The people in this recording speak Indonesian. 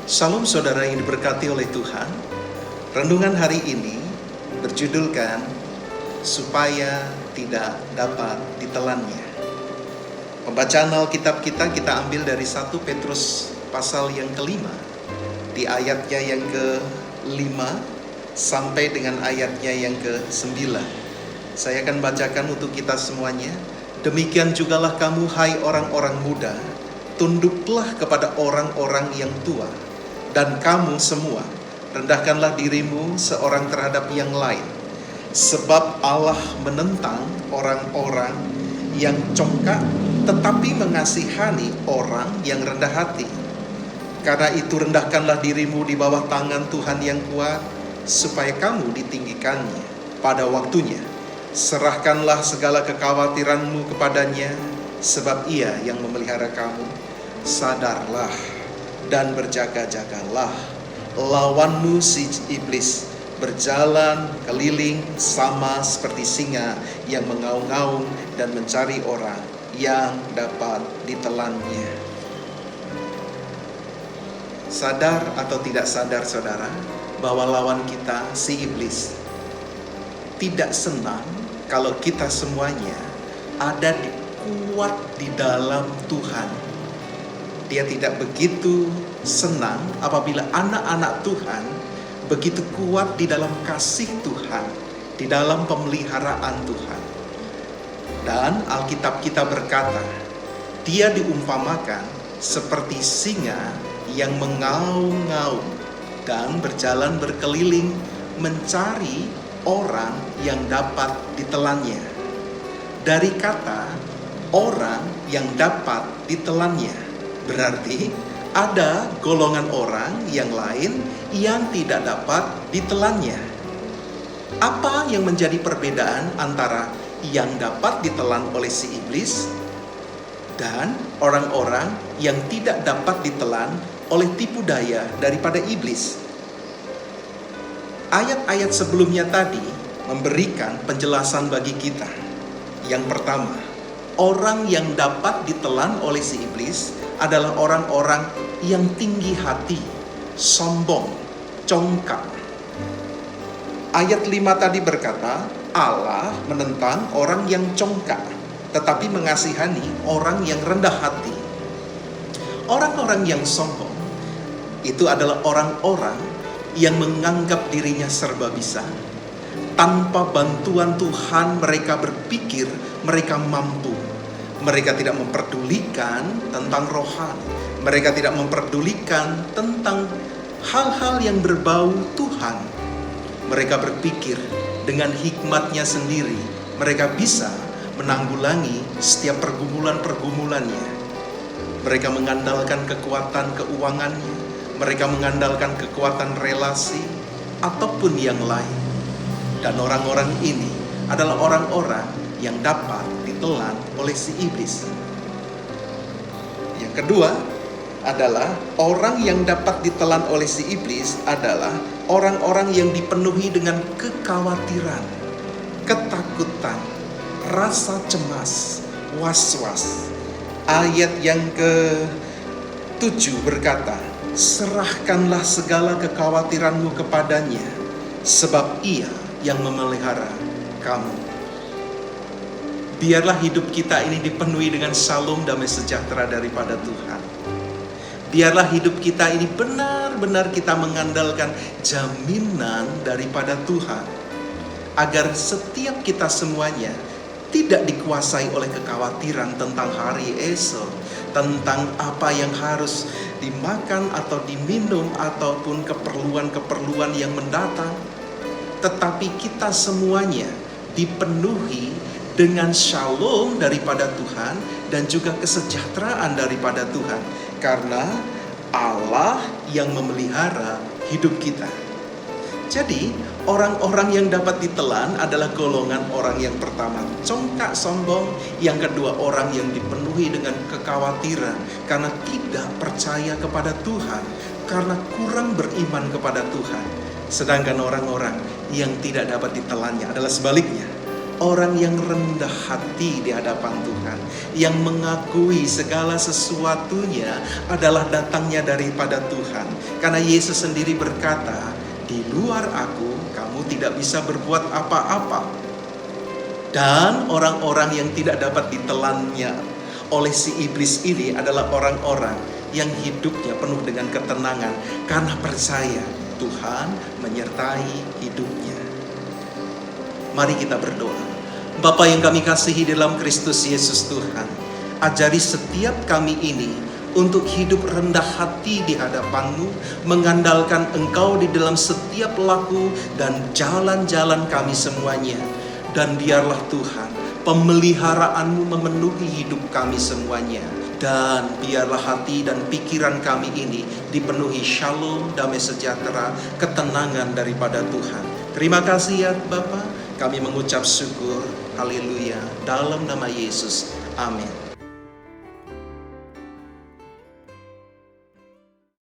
Salam saudara yang diberkati oleh Tuhan. Renungan hari ini berjudulkan supaya tidak dapat ditelannya. Pembacaan Alkitab kita ambil dari 1 Petrus pasal yang kelima, di ayatnya yang ke-5 sampai dengan ayatnya yang ke-9. Saya akan bacakan untuk kita semuanya. Demikian jugalah kamu, hai orang-orang muda, tunduklah kepada orang-orang yang tua. Dan kamu semua, rendahkanlah dirimu seorang terhadap yang lain. Sebab Allah menentang orang-orang yang congkak, tetapi mengasihani orang yang rendah hati. Karena itu rendahkanlah dirimu di bawah tangan Tuhan yang kuat, supaya kamu ditinggikannya pada waktunya. Serahkanlah segala kekhawatiranmu kepadanya, sebab Ia yang memelihara kamu. Sadarlah dan berjaga-jagalah. Lawanmu si iblis berjalan keliling sama seperti singa yang mengaum-ngaum dan mencari orang yang dapat ditelannya. Sadar atau tidak sadar saudara, bahwa lawan kita si iblis tidak senang kalau kita semuanya ada kuat di dalam Tuhan. Dia tidak begitu senang apabila anak-anak Tuhan begitu kuat di dalam kasih Tuhan, di dalam pemeliharaan Tuhan. Dan Alkitab kita berkata, dia diumpamakan seperti singa yang mengaum-ngaum dan berjalan berkeliling mencari orang yang dapat ditelannya. Dari kata orang yang dapat ditelannya, berarti ada golongan orang yang lain yang tidak dapat ditelannya. Apa yang menjadi perbedaan antara yang dapat ditelan oleh si iblis dan orang-orang yang tidak dapat ditelan oleh tipu daya daripada iblis? Ayat-ayat sebelumnya tadi memberikan penjelasan bagi kita. Yang pertama, orang yang dapat ditelan oleh si iblis adalah orang-orang yang tinggi hati, sombong, congkak. Ayat 5 tadi berkata, Allah menentang orang yang congkak, tetapi mengasihani orang yang rendah hati. Orang-orang yang sombong itu adalah orang-orang yang menganggap dirinya serba bisa. Tanpa bantuan Tuhan mereka berpikir mereka mampu. Mereka tidak memperdulikan tentang rohani. Mereka tidak memperdulikan tentang hal-hal yang berbau Tuhan. Mereka berpikir dengan hikmatnya sendiri, mereka bisa menanggulangi setiap pergumulan-pergumulannya. Mereka mengandalkan kekuatan keuangannya, mereka mengandalkan kekuatan relasi, ataupun yang lain. Dan orang-orang ini adalah orang-orang yang dapat ditelan oleh si iblis. Yang kedua adalah orang yang dapat ditelan oleh si iblis adalah orang-orang yang dipenuhi dengan kekhawatiran, ketakutan, rasa cemas, was-was. Ayat yang ke-7 berkata, serahkanlah segala kekhawatiranmu kepadanya, sebab Ia yang memelihara kamu. Biarlah hidup kita ini dipenuhi dengan shalom damai sejahtera daripada Tuhan. Biarlah hidup kita ini benar-benar kita mengandalkan jaminan daripada Tuhan. Agar setiap kita semuanya tidak dikuasai oleh kekhawatiran tentang hari esok, tentang apa yang harus dimakan atau diminum, ataupun keperluan-keperluan yang mendatang. Tetapi kita semuanya dipenuhi dengan shalom daripada Tuhan dan juga kesejahteraan daripada Tuhan. Karena Allah yang memelihara hidup kita. Jadi orang-orang yang dapat ditelan adalah golongan orang yang pertama congkak sombong, yang kedua orang yang dipenuhi dengan kekhawatiran karena tidak percaya kepada Tuhan, karena kurang beriman kepada Tuhan. Sedangkan orang-orang yang tidak dapat ditelannya adalah sebaliknya, orang yang rendah hati di hadapan Tuhan, yang mengakui segala sesuatunya adalah datangnya daripada Tuhan. Karena Yesus sendiri berkata, di luar aku, kamu tidak bisa berbuat apa-apa. Dan orang-orang yang tidak dapat ditelannya oleh si iblis ini adalah orang-orang yang hidupnya penuh dengan ketenangan karena percaya Tuhan menyertai hidupnya. Mari kita berdoa. Bapa yang kami kasihi dalam Kristus Yesus Tuhan, ajari setiap kami ini untuk hidup rendah hati di hadapan-Mu, mengandalkan Engkau di dalam setiap laku dan jalan-jalan kami semuanya. Dan biarlah Tuhan, pemeliharaan-Mu memenuhi hidup kami semuanya. Dan biarlah hati dan pikiran kami ini dipenuhi shalom, damai sejahtera, ketenangan daripada Tuhan. Terima kasih ya Bapa, kami mengucap syukur, haleluya, dalam nama Yesus, amin.